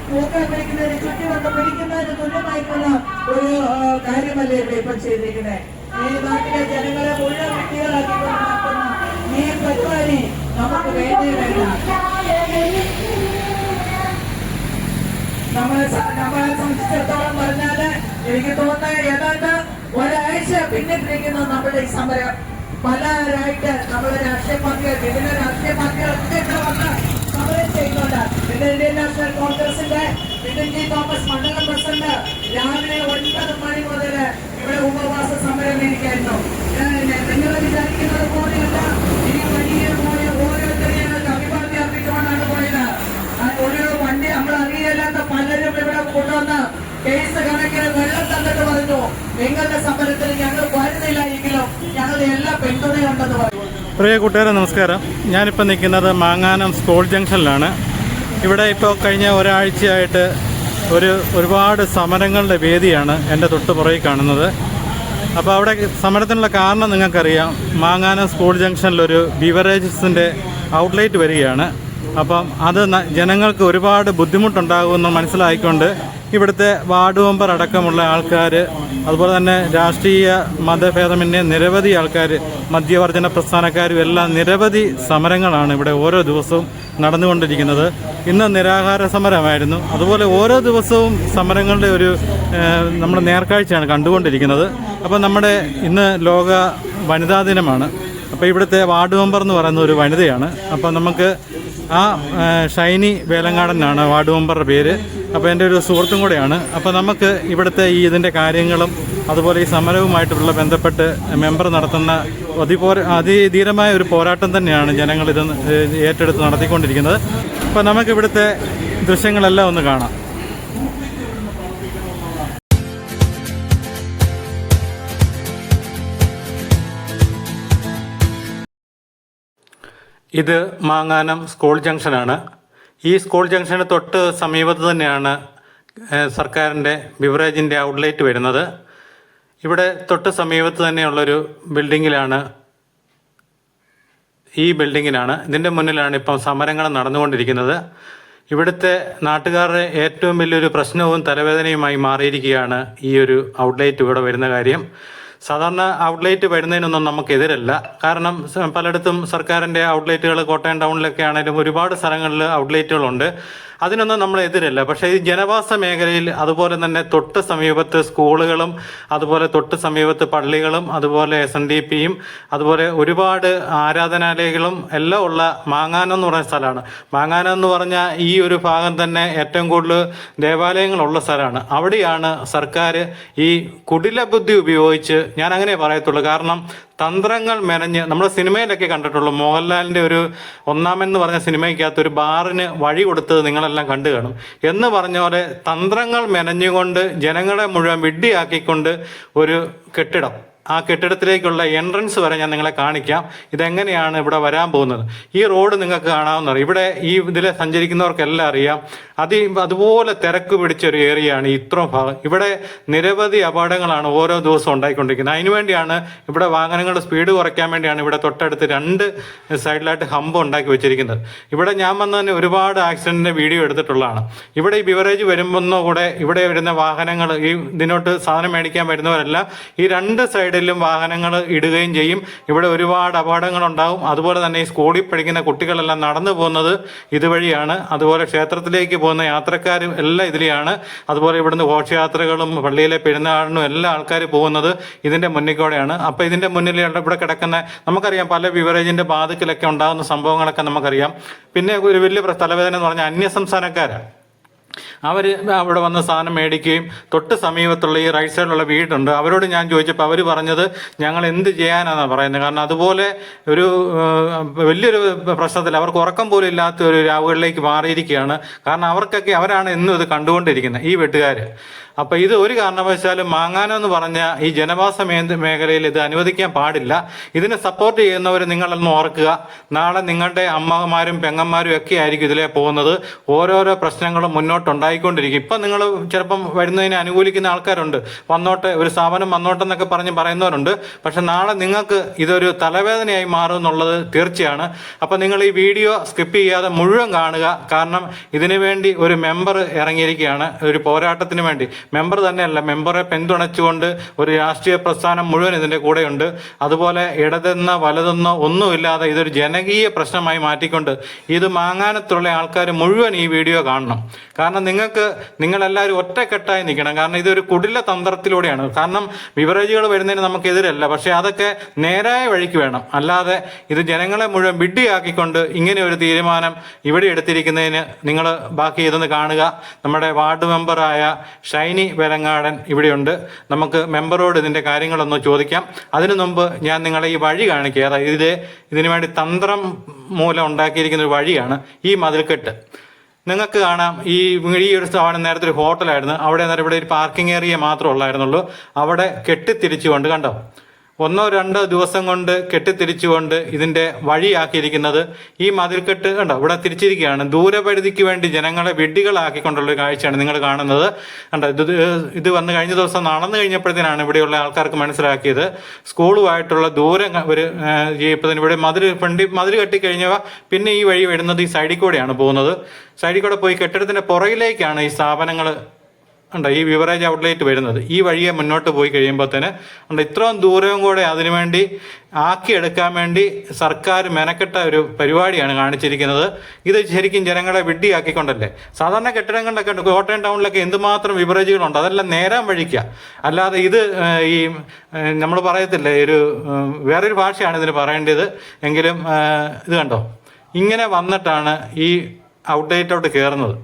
തൂക്കം പിടിക്കുന്നതിന് ചുറ്റി വന്ന് പിടിക്കുന്നതിന് തുല്യമായിട്ടുള്ള ഒരു കാര്യമല്ലേ ഇവിടെ ഇപ്പം ചെയ്തിരിക്കുന്നത്. ഈ നാട്ടിലെ ജനങ്ങളെ മുഴുവൻ വ്യക്തികളാക്കിക്കൊണ്ട് നടത്തുന്ന ഈ പരിപാടി നമുക്ക് വേണ്ടി വേണ്ട. നമ്മളെ സംബന്ധിച്ചിടത്തോളം പറഞ്ഞാല് എനിക്ക് തോന്നുന്നത് ഏതാണ്ട് ഒരാഴ്ച പിന്നിട്ടിരിക്കുന്നു നമ്മുടെ ഈ സമരം. പലരായിട്ട് നമ്മുടെ രാഷ്ട്രീയ പാർട്ടികൾ, വിവിധ രാഷ്ട്രീയ പാർട്ടികളൊക്കെ വന്ന് സമരം ചെയ്യുന്നുണ്ട്. ഇന്ത്യൻ നാഷണൽ കോൺഗ്രസിന്റെ ബിപിൻ ജി തോമസ് മണ്ഡലം പ്രസിഡന്റ് രാവിലെ 9 മണി മുതൽ ഇവിടെ ഉപവാസ സമരം ഇരിക്കായിരുന്നു. നിങ്ങൾ വിചാരിക്കുന്നത് പോലെയല്ല, ഈ വഴിയെ പോയ ഓരോരുത്തരെയും അഭിവാദ്യം അർപ്പിച്ചുകൊണ്ടാണ് പോയത്. ഒരു വണ്ടി നമ്മൾ അറിയില്ലാത്ത പലരും ഇവിടെ കൊണ്ടുവന്ന് കേസ് കണക്കിന് വെള്ളം തന്നിട്ട് പറഞ്ഞു, നിങ്ങളുടെ സമരത്തിൽ ഞങ്ങൾ വരുന്നില്ല എങ്കിലും ഞങ്ങൾ എല്ലാ പിന്തുണയുണ്ടെന്ന് പറഞ്ഞു. പ്രിയ കൂട്ടുകാരെ നമസ്കാരം. ഞാനിപ്പോൾ നിൽക്കുന്നത് മാങ്ങാനം സ്കൂൾ ജംഗ്ഷനിലാണ്. ഇവിടെ ഇപ്പോൾ കഴിഞ്ഞ ഒരാഴ്ചയായിട്ട് ഒരുപാട് സമരങ്ങളുടെ വേദിയാണ് എൻ്റെ തൊട്ട് പുറകിൽ കാണുന്നത്. അപ്പോൾ അവിടെ സമരത്തിനുള്ള കാരണം നിങ്ങൾക്കറിയാം. മാങ്ങാനം സ്കൂൾ ജംഗ്ഷനിലൊരു ബിവറേജസിൻ്റെ ഔട്ട്ലെറ്റ് വരികയാണ്. അപ്പം അത് ജനങ്ങൾക്ക് ഒരുപാട് ബുദ്ധിമുട്ടുണ്ടാകുമെന്ന് മനസ്സിലായിക്കൊണ്ട് ഇവിടുത്തെ വാർഡ് മെമ്പർ അടക്കമുള്ള ആൾക്കാർ, അതുപോലെ തന്നെ രാഷ്ട്രീയ മതഭേദമന്യേ നിരവധി ആൾക്കാർ, മദ്യവർജന പ്രസ്ഥാനക്കാരും എല്ലാം നിരവധി സമരങ്ങളാണ് ഇവിടെ ഓരോ ദിവസവും നടന്നുകൊണ്ടിരിക്കുന്നത്. ഇന്ന് നിരാഹാര സമരമായിരുന്നു. അതുപോലെ ഓരോ ദിവസവും സമരങ്ങളുടെ നമ്മുടെ നേർക്കാഴ്ചയാണ് കണ്ടുകൊണ്ടിരിക്കുന്നത്. അപ്പോൾ നമ്മുടെ ഇന്ന് ലോക വനിതാ ദിനമാണ്. അപ്പോൾ ഇവിടുത്തെ വാർഡ് മെമ്പർ എന്ന് പറയുന്ന ഒരു വനിതയാണ്. അപ്പോൾ നമുക്ക് ഷൈനി വേലങ്ങാടനാണ് വാർഡ് മെമ്പറുടെ പേര്. അപ്പോൾ എൻ്റെ ഒരു സുഹൃത്തും കൂടെയാണ്. അപ്പോൾ നമുക്ക് ഇവിടുത്തെ ഇതിൻ്റെ കാര്യങ്ങളും അതുപോലെ ഈ സമരവുമായിട്ടുള്ള ബന്ധപ്പെട്ട് മെമ്പർ നടത്തുന്ന അതിധീരമായ ഒരു പോരാട്ടം തന്നെയാണ് ജനങ്ങളിത് ഏറ്റെടുത്ത് നടത്തിക്കൊണ്ടിരിക്കുന്നത്. അപ്പോൾ നമുക്കിവിടുത്തെ ദൃശ്യങ്ങളെല്ലാം ഒന്ന് കാണാം. ഇത് മാങ്ങാനം സ്കൂൾ ജംഗ്ഷനാണ്. ഈ സ്കൂൾ ജംഗ്ഷന് തൊട്ട് സമീപത്ത് തന്നെയാണ് സർക്കാരിൻ്റെ ബിവറേജിൻ്റെ ഔട്ട്ലെറ്റ് വരുന്നത്. ഇവിടെ തൊട്ട് സമീപത്ത് തന്നെയുള്ളൊരു ബിൽഡിങ്ങിലാണ് ഇതിൻ്റെ മുന്നിലാണ് ഇപ്പം സമരങ്ങൾ നടന്നുകൊണ്ടിരിക്കുന്നത്. ഇവിടുത്തെ നാട്ടുകാരുടെ ഏറ്റവും വലിയൊരു പ്രശ്നവും തലവേദനയുമായി മാറിയിരിക്കുകയാണ് ഈ ഒരു ഔട്ട്ലെറ്റ് ഇവിടെ വരുന്ന കാര്യം. സാധാരണ ഔട്ട്ലെറ്റ് വരുന്നതിനൊന്നും നമുക്കെതിരല്ല. കാരണം പലയിടത്തും സർക്കാരിൻ്റെ ഔട്ട്ലെറ്റുകൾ കോട്ടയം ടൗണിലൊക്കെ ആണെങ്കിലും ഒരുപാട് സ്ഥലങ്ങളിൽ ഔട്ട്ലെറ്റുകളുണ്ട്. അതിനൊന്നും നമ്മൾ എതിരല്ല. പക്ഷേ ഈ ജനവാസ മേഖലയിൽ അതുപോലെ തന്നെ തൊട്ട് സമീപത്ത് സ്കൂളുകളും അതുപോലെ തൊട്ട് സമീപത്ത് പള്ളികളും അതുപോലെ SNDPയും അതുപോലെ ഒരുപാട് ആരാധനാലയങ്ങളും എല്ലാം ഉള്ള മാങ്ങാനം എന്ന് പറയുന്ന സ്ഥലമാണ്. മാങ്ങാനം എന്ന് പറഞ്ഞാൽ ഈ ഒരു ഭാഗം തന്നെ ഏറ്റവും കൂടുതൽ ദേവാലയങ്ങളുള്ള സ്ഥലമാണ്. അവിടെയാണ് സർക്കാർ ഈ കുടില ബുദ്ധി ഉപയോഗിച്ച്, ഞാൻ അങ്ങനെ പറയത്തുള്ളൂ, കാരണം തന്ത്രങ്ങൾ മെനഞ്ഞ് നമ്മൾ സിനിമയിലൊക്കെ കണ്ടിട്ടുള്ളൂ. മോഹൻലാലിൻ്റെ ഒരു ഒന്നാമെന്ന് പറഞ്ഞ സിനിമയ്ക്കകത്ത് ഒരു ബാറിന് വഴി കൊടുത്തത് നിങ്ങളെല്ലാം കണ്ടു കാണും. എന്ന് പറഞ്ഞ പോലെ തന്ത്രങ്ങൾ മെനഞ്ഞുകൊണ്ട് ജനങ്ങളെ മുഴുവൻ വിഡ്ഢിയാക്കിക്കൊണ്ട് ഒരു കെട്ടിടം, ആ കെട്ടിടത്തിലേക്കുള്ള എൻട്രൻസ് വരെ ഞാൻ നിങ്ങളെ കാണിക്കാം. ഇതെങ്ങനെയാണ് ഇവിടെ വരാൻ പോകുന്നത്. ഈ റോഡ് നിങ്ങൾക്ക് കാണാവുന്നതാണ്. ഇവിടെ ഈ ഇതിൽ സഞ്ചരിക്കുന്നവർക്കെല്ലാം അറിയാം. അതുപോലെ തിരക്ക് പിടിച്ചൊരു ഏരിയയാണ് ഇത്രയും ഭാഗം. ഇവിടെ നിരവധി അപകടങ്ങളാണ് ഓരോ ദിവസവും ഉണ്ടായിക്കൊണ്ടിരിക്കുന്നത്. അതിനുവേണ്ടിയാണ് ഇവിടെ വാഹനങ്ങളുടെ സ്പീഡ് കുറയ്ക്കാൻ വേണ്ടിയാണ് ഇവിടെ തൊട്ടടുത്ത് 2 സൈഡിലായിട്ട് ഹമ്പ് ഉണ്ടാക്കി വെച്ചിരിക്കുന്നത്. ഇവിടെ ഞാൻ വന്ന് തന്നെ ഒരുപാട് ആക്സിഡൻറ്റിൻ്റെ വീഡിയോ എടുത്തിട്ടുള്ളതാണ്. ഇവിടെ ഈ ബിവറേജ് വരുമ്പോൾ കൂടെ ഇവിടെ വരുന്ന വാഹനങ്ങൾ, ഈ ഇതിനോട്ട് സാധനം മേടിക്കാൻ വരുന്നവരെല്ലാം ഈ 2 സൈഡിലും വാഹനങ്ങൾ ഇടുകയും ചെയ്യും. ഇവിടെ ഒരുപാട് അപകടങ്ങളുണ്ടാകും. അതുപോലെ തന്നെ ഈ സ്കൂളിൽ പഠിക്കുന്ന കുട്ടികളെല്ലാം നടന്നു പോകുന്നത് ഇതുവഴിയാണ്. അതുപോലെ ക്ഷേത്രത്തിലേക്ക് പോകുന്ന യാത്രക്കാരും എല്ലാം ഇതിലെയാണ്. അതുപോലെ ഇവിടുന്ന് ഘോഷയാത്രകളും പള്ളിയിലെ പെരുന്നാളിനും എല്ലാ ആൾക്കാർ പോകുന്നത് ഇതിൻ്റെ മുന്നിൽ കൂടെയാണ്. അപ്പോൾ ഇതിൻ്റെ മുന്നിൽ ഇവിടെ കിടക്കുന്ന, നമുക്കറിയാം പല ബിവറേജിൻ്റെ ബാധക്കിലൊക്കെ ഉണ്ടാകുന്ന സംഭവങ്ങളൊക്കെ നമുക്കറിയാം. പിന്നെ ഒരു വലിയ തലവേദന എന്ന് പറഞ്ഞാൽ അന്യസംസ്ഥാനക്കാരാണ്. അവർ അവിടെ വന്ന് സാധനം മേടിക്കുകയും തൊട്ട് സമീപത്തുള്ള ഈ റൈറ്റ് സൈഡിലുള്ള വീടുണ്ട്, അവരോട് ഞാൻ ചോദിച്ചപ്പോൾ അവർ പറഞ്ഞത് ഞങ്ങൾ എന്ത് ചെയ്യാനാണെന്നാണ് പറയുന്നത്. കാരണം അതുപോലെ ഒരു വലിയൊരു പ്രശ്നത്തിൽ അവർക്ക് ഉറക്കം പോലും ഇല്ലാത്ത ഒരു രാവുകളിലേക്ക് മാറിയിരിക്കുകയാണ്. കാരണം അവരാണ് എന്നും ഇത് കണ്ടുകൊണ്ടിരിക്കുന്നത്, ഈ വീട്ടുകാർ. അപ്പോൾ ഇത് ഒരു കാരണവശാലും മാങ്ങാനം എന്ന് പറഞ്ഞ ഈ ജനവാസ മേഖലയിൽ ഇത് അനുവദിക്കാൻ പാടില്ല. ഇതിനെ സപ്പോർട്ട് ചെയ്യുന്നവർ നിങ്ങളൊന്ന് ഓർക്കുക. നാളെ നിങ്ങളുടെ അമ്മമാരും പെങ്ങന്മാരും ഒക്കെ ആയിരിക്കും ഇതിലേ പോകുന്നത്. ഓരോരോ പ്രശ്നങ്ങളും മുന്നോട്ടുണ്ടാകും. ഉണ്ടായിക്കൊണ്ടിരിക്കും. ഇപ്പം നിങ്ങൾ ചിലപ്പം വരുന്നതിനെ അനുകൂലിക്കുന്ന ആൾക്കാരുണ്ട്, വന്നോട്ടെ, ഒരു സ്ഥാപനം വന്നോട്ടെന്നൊക്കെ പറയുന്നവരുണ്ട്. പക്ഷെ നാളെ നിങ്ങൾക്ക് ഇതൊരു തലവേദനയായി മാറും എന്നുള്ളത് തീർച്ചയാണ്. അപ്പം നിങ്ങൾ ഈ വീഡിയോ സ്കിപ്പ് ചെയ്യാതെ മുഴുവൻ കാണുക. കാരണം ഇതിനു വേണ്ടി ഒരു മെമ്പർ ഇറങ്ങിയിരിക്കുകയാണ്, ഒരു പോരാട്ടത്തിന് വേണ്ടി. മെമ്പർ തന്നെയല്ല, മെമ്പറെ പിന്തുണച്ചുകൊണ്ട് ഒരു രാഷ്ട്രീയ പ്രസ്ഥാനം മുഴുവൻ ഇതിൻ്റെ കൂടെയുണ്ട്. അതുപോലെ ഇടതെന്നോ വലതെന്നോ ഒന്നുമില്ലാതെ ഇതൊരു ജനകീയ പ്രശ്നമായി മാറ്റിക്കൊണ്ട് ഇത് മാങ്ങാനത്തുള്ള ആൾക്കാർ മുഴുവൻ ഈ വീഡിയോ കാണണം. കാരണം നിങ്ങളെല്ലാവരും ഒറ്റക്കെട്ടായി നിൽക്കണം. കാരണം ഇതൊരു കുടില തന്ത്രത്തിലൂടെയാണ്. കാരണം ബിവറേജുകൾ വരുന്നതിന് നമുക്കെതിരല്ല, പക്ഷേ അതൊക്കെ നേരായ വഴിക്ക് വേണം. അല്ലാതെ ഇത് ജനങ്ങളെ മുഴുവൻ വിഡ്ഢിയാക്കിക്കൊണ്ട് ഇങ്ങനെ ഒരു തീരുമാനം ഇവിടെ എടുത്തിരിക്കുന്നതിന് നിങ്ങൾ ബാക്കി ഇതൊന്ന് കാണുക. നമ്മുടെ വാർഡ് മെമ്പറായ ഷൈനി വെലങ്ങാടൻ ഇവിടെയുണ്ട്. നമുക്ക് മെമ്പറോട് ഇതിൻ്റെ കാര്യങ്ങളൊന്ന് ചോദിക്കാം. അതിനു മുമ്പ് ഞാൻ നിങ്ങളെ ഈ വഴി കാണിക്കുക. അതായത് ഇതിനു വേണ്ടി തന്ത്രം മൂലം ഉണ്ടാക്കിയിരിക്കുന്ന ഒരു വഴിയാണ് ഈ മതിൽക്കെട്ട്. നിങ്ങൾക്ക് കാണാം, ഈ ഒരു സ്ഥാപനം നേരത്തെ ഒരു ഹോട്ടലായിരുന്നു. അവിടെ നേരം ഇവിടെ ഒരു പാർക്കിംഗ് ഏരിയ മാത്രമേ ഉള്ളായിരുന്നുള്ളൂ. അവിടെ കെട്ടിത്തിരിച്ചുകൊണ്ട്, കണ്ടോ, 1-2 ദിവസം കൊണ്ട് കെട്ടിത്തിരിച്ചുകൊണ്ട് ഇതിൻ്റെ വഴിയാക്കിയിരിക്കുന്നത് ഈ മതിൽക്കെട്ട് കണ്ടോ ഇവിടെ തിരിച്ചിരിക്കുകയാണ്. ദൂരപരിധിക്ക് വേണ്ടി ജനങ്ങളെ വിഡ്ഢികളാക്കിക്കൊണ്ടുള്ളൊരു കാഴ്ചയാണ് നിങ്ങൾ കാണുന്നത്. കണ്ടോ, ഇത് വന്ന് കഴിഞ്ഞ ദിവസം നടന്നു കഴിഞ്ഞപ്പോഴത്തേനാണ് ഇവിടെയുള്ള ആൾക്കാർക്ക് മനസ്സിലാക്കിയത് സ്കൂളുമായിട്ടുള്ള ദൂരം ഇവിടെ മതിൽ കെട്ടിക്കഴിഞ്ഞവ പിന്നെ ഈ വഴി വരുന്നത് ഈ സൈഡിൽ കൂടെയാണ് പോകുന്നത്. സൈഡിൽ കൂടെ പോയി കെട്ടിടത്തിൻ്റെ പുറകിലേക്കാണ് ഈ സ്ഥാപനങ്ങൾ ഉണ്ട്, ഈ ബിവറേജ് ഔട്ട്ലെറ്റ് വരുന്നത്. ഈ വഴിയെ മുന്നോട്ട് പോയി കഴിയുമ്പോഴത്തേന് ഉണ്ട് ഇത്രയും ദൂരവും കൂടെ അതിനുവേണ്ടി ആക്കിയെടുക്കാൻ വേണ്ടി സർക്കാർ മെനക്കെട്ട ഒരു പരിപാടിയാണ് കാണിച്ചിരിക്കുന്നത്. ഇത് ശരിക്കും ജനങ്ങളെ വിഡ്ഢിയാക്കിക്കൊണ്ടല്ലേ. സാധാരണ കെട്ടിടങ്ങളിലൊക്കെ ഉണ്ട്, കോട്ടയം ടൗണിലൊക്കെ എന്തുമാത്രം ബിവറേജുകളുണ്ട്, അതെല്ലാം നേരാൻ വഴിക്കുക. അല്ലാതെ ഇത് ഈ നമ്മൾ പറയത്തില്ലേ, വേറൊരു ഭാഷയാണ് ഇതിന് പറയേണ്ടത്. എങ്കിലും ഇത് കണ്ടോ, ഇങ്ങനെ വന്നിട്ടാണ് ഈ ഔട്ട്ലെറ്റോട്ട് കയറുന്നത്.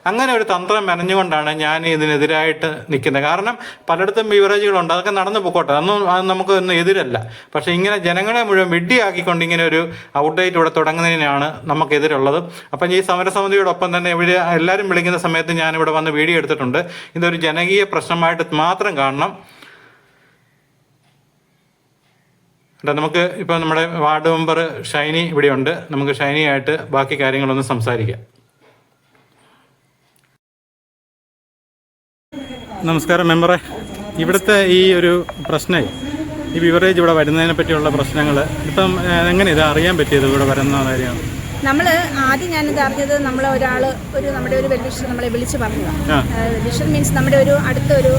അങ്ങനെ ഒരു തന്ത്രം മെനഞ്ഞുകൊണ്ടാണ് ഞാൻ ഇതിനെതിരായിട്ട് നിൽക്കുന്നത്. കാരണം പലയിടത്തും ബിവറേജുകളുണ്ട്, അതൊക്കെ നടന്നു പോയിക്കോട്ടെ, അത് നമുക്കൊന്നും എതിരല്ല. പക്ഷേ ഇങ്ങനെ ജനങ്ങളെ മുഴുവൻ വിഡ്ഢിയാക്കിക്കൊണ്ട് ഇങ്ങനെ ഒരു ഔട്ട്ലെറ്റ് ഇവിടെ തുടങ്ങുന്നതിനാണ് നമുക്കെതിരുള്ളത്. അപ്പം ഈ സമരസമിതിയോടൊപ്പം തന്നെ ഇവിടെ എല്ലാവരും വിളിക്കുന്ന സമയത്ത് ഞാനിവിടെ വന്ന് വീഡിയോ എടുത്തിട്ടുണ്ട്. ഇതൊരു ജനകീയ പ്രശ്നമായിട്ട് മാത്രം കാണണം. നമുക്ക് ഇപ്പോൾ നമ്മുടെ വാർഡ് മെമ്പർ ഷൈനി ഇവിടെയുണ്ട്. നമുക്ക് ഷൈനിയായിട്ട് ബാക്കി കാര്യങ്ങളൊന്ന് സംസാരിക്കാം. നമസ്കാരം മെമ്പറെ. ഇവിടുത്തെ ഈ ഒരു പ്രശ്നമേ, ഈ ബിവറേജ് ഇവിടെ വരുന്നതിനെ പറ്റിയുള്ള പ്രശ്നങ്ങൾ ഇപ്പം എങ്ങനെ ഇത് അറിയാൻ പറ്റിയത് ഇവിടെ വരുന്ന കാര്യമാണ്? നമ്മൾ ആദ്യം ഞാനിത് അറിഞ്ഞത് നമ്മുടെ ഒരു വെൽവിഷർ നമ്മളെ വിളിച്ച് പറഞ്ഞതാണ്. വെൽവിഷർ മീൻസ് നമ്മുടെ അടുത്തൊരു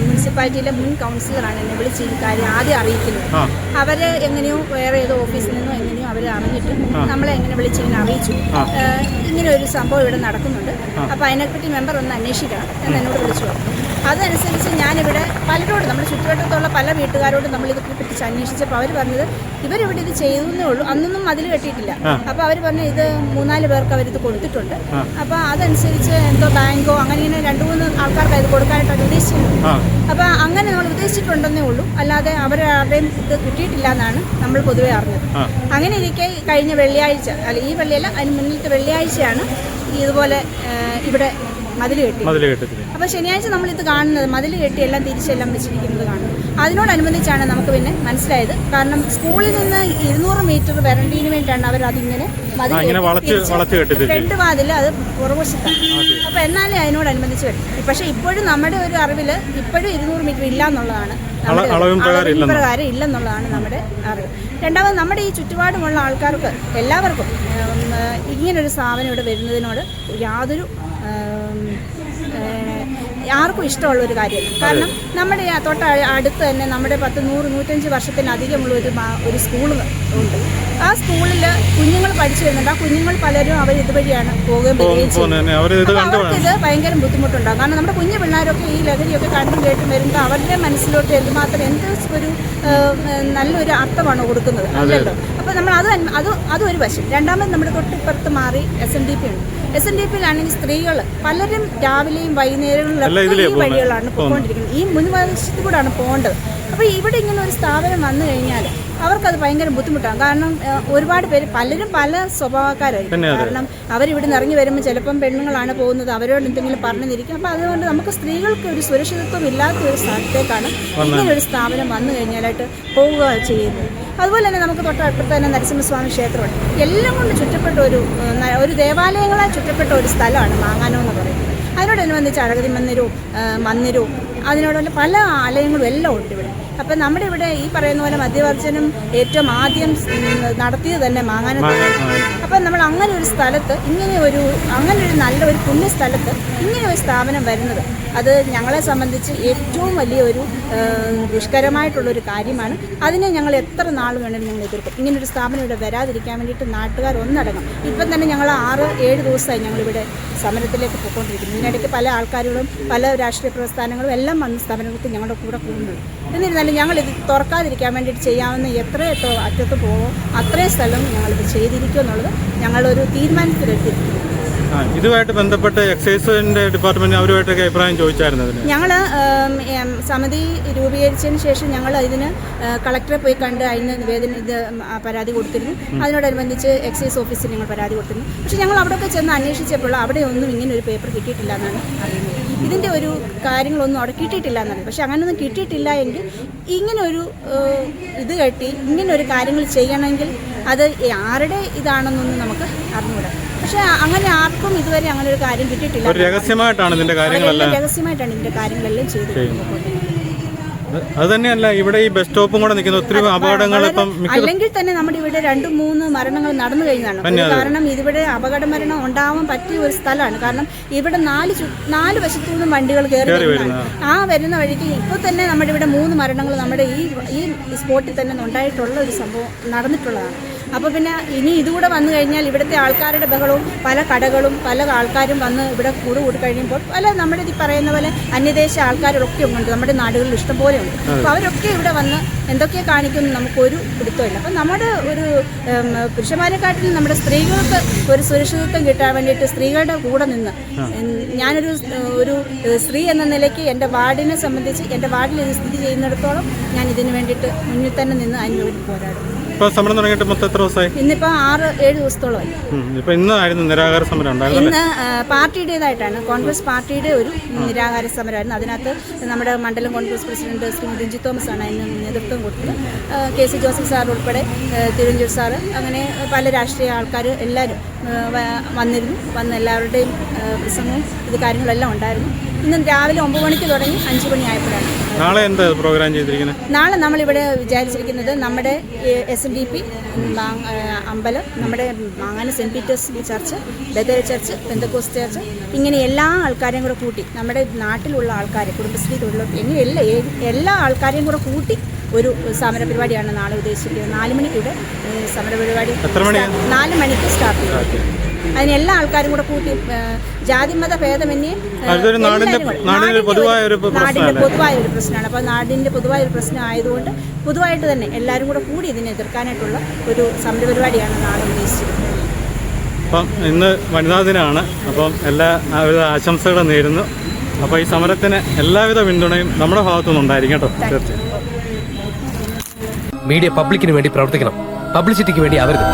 മുനിസിപ്പാലിറ്റിയിലെ മുൻ കൗൺസിലറാണ് എന്നെ വിളിച്ച് ഈ കാര്യം ആദ്യം അറിയിക്കുന്നത്. അവർ എങ്ങനെയോ വേറെ ഏതോ ഓഫീസിൽ നിന്നോ എങ്ങനെയോ അവർ അറിഞ്ഞിട്ട് നമ്മളെ എങ്ങനെ വിളിച്ചിങ്ങനെ അറിയിച്ചു, ഇങ്ങനെ ഒരു സംഭവം ഇവിടെ നടക്കുന്നുണ്ട്, അപ്പോൾ അതിനെപ്പറ്റി മെമ്പർ ഒന്ന് അന്വേഷിക്കണം എന്ന് എന്നോട് വിളിച്ചു പറഞ്ഞു. അതനുസരിച്ച് ഞാനിവിടെ പലരോടും, നമ്മുടെ ചുറ്റുവട്ടത്തുള്ള പല വീട്ടുകാരോടും നമ്മളിത് പറ്റി അന്വേഷിച്ചപ്പോൾ അവർ പറഞ്ഞത് ഇവരിവിടെ ഇത് ചെയ്യുന്നേ ഉള്ളൂ, അന്നൊന്നും അതിൽ കെട്ടിയിട്ടില്ല. അപ്പോൾ അവർ പറഞ്ഞു ഇത് 3-4 പേർക്ക് അവരിത് കൊടുത്തിട്ടുണ്ട്. അപ്പോൾ അതനുസരിച്ച് എന്തോ ബാങ്കോ അങ്ങനെ 2-3 ആൾക്കാർക്ക് ഇത് കൊടുക്കാനായിട്ടാണ് ഉദ്ദേശിച്ചിട്ടുണ്ട്. അപ്പോൾ അങ്ങനെ നമ്മൾ ഉദ്ദേശിച്ചിട്ടുണ്ടെന്നേ ഉള്ളൂ, അല്ലാതെ അവരാരുടെയും ഇത് കിട്ടിയിട്ടില്ല എന്നാണ് നമ്മൾ പൊതുവെ അറിഞ്ഞത്. അങ്ങനെ ഇരിക്കെ കഴിഞ്ഞ വെള്ളിയാഴ്ച, അല്ല ഈ വെള്ളിയല്ല, അതിന് മുന്നിലത്തെ വെള്ളിയാഴ്ചയാണ് ഇതുപോലെ ഇവിടെ മതിൽ കെട്ടി. അപ്പോൾ ശനിയാഴ്ച നമ്മളിത് കാണുന്നത് മതിൽ കെട്ടി എല്ലാം തിരിച്ചെല്ലാം വെച്ചിരിക്കുന്നത് കാണുന്നത്. അതിനോടനുബന്ധിച്ചാണ് നമുക്ക് പിന്നെ മനസ്സിലായത്. കാരണം സ്കൂളിൽ നിന്ന് 200 മീറ്റർ വരണ്ടതിന് വേണ്ടിയാണ് അവർ അതിങ്ങനെ ഫ്രണ്ട് വാതിൽ അത് പുറകുവശത്താണ്. അപ്പോൾ എന്നാലേ അതിനോടനുബന്ധിച്ച് വരും. പക്ഷേ ഇപ്പോഴും നമ്മുടെ ഒരു അറിവിൽ ഇപ്പോഴും 200 മീറ്റർ ഇല്ല എന്നുള്ളതാണ്, പ്രകാരം ഇല്ലെന്നുള്ളതാണ് നമ്മുടെ അറിവ്. രണ്ടാമത് നമ്മുടെ ഈ ചുറ്റുപാടുമുള്ള ആൾക്കാർക്ക് എല്ലാവർക്കും ഇങ്ങനൊരു സ്ഥാപനം ഇവിടെ വരുന്നതിനോട് യാതൊരു ആർക്കും ഇഷ്ടമുള്ളൊരു കാര്യമാണ്. കാരണം നമ്മുടെ അടുത്ത് തന്നെ നമ്മുടെ 100-105 വർഷത്തിനധികമുള്ള ഒരു സ്കൂൾ ഉണ്ട്. ആ സ്കൂളിൽ കുഞ്ഞുങ്ങൾ പഠിച്ചു വരുന്നുണ്ട്. ആ കുഞ്ഞുങ്ങൾ പലരും അവർ ഇതുവഴിയാണ് പോകുകയും അവർക്കിത് ഭയങ്കര ബുദ്ധിമുട്ടുണ്ടാകും. കാരണം നമ്മുടെ കുഞ്ഞു പിള്ളേരൊക്കെ ഈ ലഹരിയൊക്കെ കണ്ടും കേട്ടും വരുമ്പോൾ അവരുടെ മനസ്സിലോട്ട് എന്തുമാത്രം ഒരു നല്ലൊരു അർത്ഥമാണ് കൊടുക്കുന്നത്, അല്ലല്ലോ. അപ്പോൾ നമ്മൾ അതൊരു വശം. രണ്ടാമത് നമ്മുടെ തൊട്ടിപ്പുറത്ത് മാറി SNDP ഉണ്ട്. SNDPയിലാണെങ്കിൽ സ്ത്രീകൾ പലരും രാവിലെയും വൈകുന്നേരങ്ങളിലൊക്കെ ഈ വഴികളാണ് പോയിക്കൊണ്ടിരിക്കുന്നത്. ഈ മുൻവശത്തു കൂടാണ് പോകേണ്ടത്. അപ്പോൾ ഇവിടെ ഇങ്ങനെ ഒരു സ്ഥാപനം വന്നു കഴിഞ്ഞാൽ അവർക്കത് ഭയങ്കര ബുദ്ധിമുട്ടാണ്. കാരണം ഒരുപാട് പേര് പലരും പല സ്വഭാവക്കാരായിരിക്കും. കാരണം അവരിവിടെ നിന്ന് ഇറങ്ങി വരുമ്പോൾ ചിലപ്പം പെണ്ണുങ്ങളാണ് പോകുന്നത്, അവരോട് എന്തെങ്കിലും പറഞ്ഞിരിക്കും. അപ്പോൾ അതുകൊണ്ട് നമുക്ക് സ്ത്രീകൾക്ക് ഒരു സുരക്ഷിതത്വം ഇല്ലാത്ത ഒരു സ്ഥലത്തേക്കാണ് ഇങ്ങനെ ഒരു സ്ഥാപനം വന്നു കഴിഞ്ഞാലായിട്ട് പോവുക ചെയ്യുന്നത്. അതുപോലെ തന്നെ നമുക്ക് തൊട്ടടുത്ത് തന്നെ നരസിംഹസ്വാമി ക്ഷേത്രമുണ്ട്. എല്ലാം കൊണ്ട് ചുറ്റപ്പെട്ട ഒരു ദേവാലയങ്ങളാൽ ചുറ്റപ്പെട്ട ഒരു സ്ഥലമാണ് മാങ്ങാനം എന്ന് പറയുന്നത്. അതിനോടനുബന്ധിച്ച് അഴകതി മന്ദിരവും അതിനോടുള്ള പല ആലയങ്ങളും എല്ലാം ഉണ്ട് ഇവിടെ. അപ്പം നമ്മുടെ ഇവിടെ ഈ പറയുന്ന പോലെ മദ്യവർജനം ഏറ്റവും ആദ്യം നടത്തിയത് തന്നെ മാങ്ങാനത്താണ്. അപ്പം നമ്മൾ അങ്ങനെ ഒരു സ്ഥലത്ത് അങ്ങനെ ഒരു നല്ലൊരു പുണ്യ സ്ഥലത്ത് ഇങ്ങനെ ഒരു സ്ഥാപനം വരുന്നത് അത് ഞങ്ങളെ സംബന്ധിച്ച് ഏറ്റവും വലിയൊരു ദുഷ്കരമായിട്ടുള്ളൊരു കാര്യമാണ്. അതിനെ ഞങ്ങൾ എത്ര നാൾ വേണമെങ്കിലും ഞങ്ങൾ എതിർക്കും. ഇങ്ങനൊരു സ്ഥാപനം ഇവിടെ വരാതിരിക്കാൻ വേണ്ടിയിട്ട് നാട്ടുകാർ ഒന്നടങ്ങും. ഇപ്പം തന്നെ ഞങ്ങൾ 6-7 ദിവസമായി ഞങ്ങളിവിടെ സമരത്തിലേക്ക് പോയിക്കൊണ്ടിരിക്കുന്നു. ഇതിനിടയ്ക്ക് പല ആൾക്കാരുകളും പല രാഷ്ട്രീയ പ്രസ്ഥാനങ്ങളും എല്ലാം വന്ന് സ്ഥാപനങ്ങൾക്ക് ഞങ്ങളുടെ കൂടെ കൂടുന്നുണ്ട്. എന്നിരുന്നാലും ഞങ്ങളിത് തുറക്കാതിരിക്കാൻ വേണ്ടിയിട്ട് ചെയ്യാവുന്ന എത്രയോ അറ്റത്ത് പോകുമോ അത്രയും സ്ഥലം ഞങ്ങളിത് ചെയ്തിരിക്കും എന്നുള്ളത് ഞങ്ങളൊരു തീരുമാനത്തിലെത്തിയിരിക്കുന്നു. ഇതുമായിട്ട് ബന്ധപ്പെട്ട് എക്സൈസിന്റെ ഡിപ്പാർട്ട്മെന്റ് അവരുമായിട്ടൊക്കെ അഭിപ്രായം ചോദിച്ചായിരുന്നു. ഞങ്ങൾ സമിതി രൂപീകരിച്ചതിന് ശേഷം ഞങ്ങൾ ഇതിന് കളക്ടറെ പോയി കണ്ട് അതിന് പരാതി കൊടുത്തിരുന്നു. അതിനോടനുബന്ധിച്ച് എക്സൈസ് ഓഫീസിൽ ഞങ്ങൾ പരാതി കൊടുത്തിരുന്നു. പക്ഷേ ഞങ്ങൾ അവിടെയൊക്കെ ചെന്ന് അന്വേഷിച്ചപ്പോൾ അവിടെ ഒന്നും ഇങ്ങനെ ഒരു പേപ്പർ കിട്ടിയിട്ടില്ല എന്നാണ് അറിയുന്നത്. ഇതിൻ്റെ ഒരു കാര്യങ്ങളൊന്നും അവിടെ കിട്ടിയിട്ടില്ല എന്നറിയാം. പക്ഷെ അങ്ങനെയൊന്നും കിട്ടിയിട്ടില്ല എങ്കിൽ ഇങ്ങനൊരു ഇത് കെട്ടി ഇങ്ങനൊരു കാര്യങ്ങൾ ചെയ്യണമെങ്കിൽ അത് ആരുടെ ഇതാണെന്നൊന്നും നമുക്ക് അറിഞ്ഞുകൂടാ. പക്ഷെ അങ്ങനെ ആർക്കും ഇതുവരെ അങ്ങനെ ഒരു കാര്യം കിട്ടിയിട്ടില്ല. രഹസ്യമായിട്ടാണ് ഇതിന്റെ കാര്യങ്ങളെല്ലാം ചെയ്തിട്ടുള്ളത്. അത് തന്നെയല്ല, ഇവിടെ ഈ ബസ് സ്റ്റോപ്പും കൂടെ നിൽക്കുന്ന ഒത്തിരി അപകടങ്ങൾ അല്ലെങ്കിൽ തന്നെ നമ്മുടെ ഇവിടെ 2-3 മരണങ്ങൾ നടന്നു കഴിഞ്ഞതാണ്. കാരണം ഇതിവിടെ അപകട മരണം ഉണ്ടാവാൻ പറ്റിയ ഒരു സ്ഥലമാണ്. കാരണം ഇവിടെ 4 വശത്തു നിന്നും വണ്ടികൾ കയറി വരുന്ന വഴിക്ക് ഇപ്പോൾ തന്നെ നമ്മുടെ ഇവിടെ 3 മരണങ്ങൾ നമ്മുടെ ഈ സ്പോട്ടിൽ തന്നെ ഉണ്ടായിട്ടുള്ള ഒരു സംഭവം നടന്നിട്ടുള്ളതാണ്. അപ്പോൾ പിന്നെ ഇനി ഇതുകൂടെ വന്നു കഴിഞ്ഞാൽ ഇവിടുത്തെ ആൾക്കാരുടെ ബഹളവും പല കടകളും പല ആൾക്കാരും വന്ന് ഇവിടെ കൂടി കഴിയുമ്പോൾ നമ്മുടെ ഈ പറയുന്ന പോലെ അന്യദേശ ആൾക്കാരൊക്കെ ഉണ്ട്. നമ്മുടെ നാടുകളിൽ ഇഷ്ടംപോലെ ഉണ്ട്. അപ്പോൾ അവരൊക്കെ ഇവിടെ വന്ന് എന്തൊക്കെ കാണിക്കുന്നു നമുക്കൊരു പിടുത്തമില്ല. അപ്പം നമ്മുടെ ഒരു പുരുഷന്മാരെക്കാട്ടിലും നമ്മുടെ സ്ത്രീകൾക്ക് ഒരു സുരക്ഷിതത്വം കിട്ടാൻ വേണ്ടിയിട്ട് സ്ത്രീകളുടെ കൂടെ നിന്ന് ഞാനൊരു സ്ത്രീ എന്ന നിലയ്ക്ക് എൻ്റെ വാർഡിനെ സംബന്ധിച്ച് എൻ്റെ വാർഡിൽ ഇത് സ്ഥിതി ചെയ്യുന്നിടത്തോളം ഞാൻ ഇതിന് വേണ്ടിയിട്ട് മുന്നിൽ തന്നെ നിന്ന് അതിന് വേണ്ടി പോരാടും. സമരം തുടങ്ങിയിട്ട് മൊത്തം എത്ര ദിവസമായി? ഇന്നിപ്പോൾ 6-7 ദിവസത്തോളമായി. ഇന്നായിരുന്നു നിരാഹാര സമരം ഉണ്ടായിരുന്നു. ഇന്ന് പാർട്ടിയുടേതായിട്ടാണ് കോൺഗ്രസ് പാർട്ടിയുടെ ഒരു നിരാഹാര സമരമായിരുന്നു. അതിനകത്ത് നമ്മുടെ മണ്ഡലം കോൺഗ്രസ് പ്രസിഡന്റ് ശ്രീ രഞ്ജിത്ത് തോമസ് ആണ് അതിന് നേതൃത്വം കൊടുത്തത്. KC ജോസഫ് സാർ ഉൾപ്പെടെ തിരുവഞ്ചൂർ സാറ് അങ്ങനെ പല രാഷ്ട്രീയ ആൾക്കാർ എല്ലാവരും വന്ന് എല്ലാവരുടെയും പ്രസംഗവും ഇത് കാര്യങ്ങളെല്ലാം ഉണ്ടായിരുന്നു. ഇന്ന് രാവിലെ 9 മണിക്ക് തുടങ്ങി 5 മണിയായപ്പോഴാണ്. നാളെ എന്താ പ്രോഗ്രാം ചെയ്തിരിക്കുന്നത്? നാളെ നമ്മളിവിടെ വിചാരിച്ചിരിക്കുന്നത് നമ്മുടെ SNDP അമ്പലം, നമ്മുടെ മാങ്ങാന saint Peter's church, Bethel church, Pentecost church, ഇങ്ങനെ എല്ലാ ആൾക്കാരെയും കൂടെ കൂട്ടി നമ്മുടെ നാട്ടിലുള്ള ആൾക്കാരെ കുടുംബശ്രീ തൊഴിലുറപ്പ് ഇങ്ങനെ എല്ലാ ആൾക്കാരെയും കൂടെ കൂട്ടി ഒരു സമര പരിപാടിയാണ് നാളെ ഉദ്ദേശിച്ചിരിക്കുന്നത്. 4 മണിക്കൂടെ സമര പരിപാടി 4 മണിക്ക് സ്റ്റാർട്ട് ചെയ്യും. അതിന് എല്ലാ ആൾക്കാരും കൂടെ കൂട്ടി ജാതിമത ഭേദമന്യേ നാടിൻ്റെ പൊതുവായ ഒരു പ്രശ്നമാണ്. അപ്പോൾ നാടിൻ്റെ പൊതുവായ ഒരു പ്രശ്നം ആയതുകൊണ്ട് പൊതുവായിട്ട് തന്നെ എല്ലാവരും കൂടെ കൂടി ഇതിനെ എതിർക്കാനായിട്ടുള്ള ഒരു സമര പരിപാടിയാണ് നാളെ ഉദ്ദേശിച്ചിരിക്കുന്നത്. അപ്പം ഇന്ന് വനിതാ ദിനമാണ്. അപ്പം എല്ലാവിധ ആശംസകളും നേരുന്നു. അപ്പോൾ ഈ സമരത്തിന് എല്ലാവിധ പിന്തുണയും നമ്മുടെ ഭാഗത്തുനിന്ന് ഉണ്ടായിരിക്കും കേട്ടോ. തീർച്ചയായും മീഡിയ പബ്ലിക്കിന് വേണ്ടി പ്രവർത്തിക്കണം, പബ്ലിസിറ്റിക്ക് വേണ്ടി ആവരുത്.